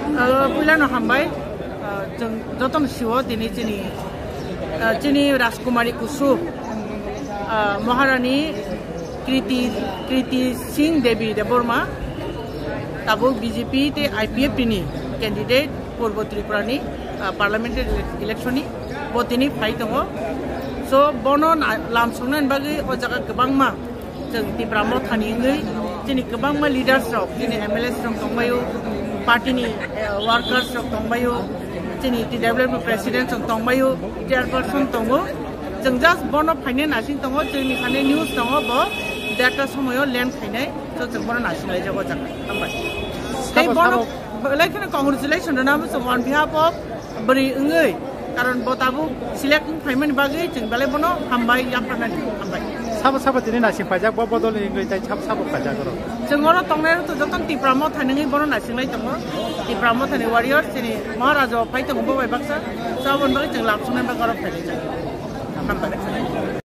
पुलानो हामबाय जों जतन शिव दिनै चिनी राजकुमारी कुसु महारानी कृति सिंह देवी देबरमा ताबो बीजेपी ते आईपीएफ नि कैंडिडेट पूर्व त्रिपुरानी पार्लियामेंटारि इलेक्शननि बतिनि फाइ दङ सो बनो लामसंनान बागै ओ जागा गोबांमा जों तिब्रामो थानिङै दिनै गोबांमा लिडार्स रक दिनै एमएलएस रक दंबायो पार्टीनि वर्कर्स रक दंबायो दिनै टीडब्ल्यूपी प्रेसिडेंट रक दंबायो चेयरपर्सन दङ जों जास्ट बनो फाइने नासिं दङ जोंनि खाने न्यूज दङ बो डेटा समयो लैंड खाइनाय जों बनो नासिंलाय जागो जागोन हामबाय दै बनो लाइकनो कंग्रेचुलेशन नाम जों ऑन बिहाफ ऑफ बरि ओङै कारण बताबो सिलेक्ट फाइमेन बागै जों बेले बनो हामबाय याफानानि हामबाय साबा दिनै नासिं फाइजाक बा बदलनि ओङै जाय साबा फाइजाक र जोंङो तंनाय तो जतन तिब्रामो थानङै बनो नासिंलाय दङ तिब्रामो थाने वारियर्स दिनै महाराजा फाइ दङ बाय बाक्सा साबन बागै जों लाबसनाय बा गरब फाइनाय जायो हामबाय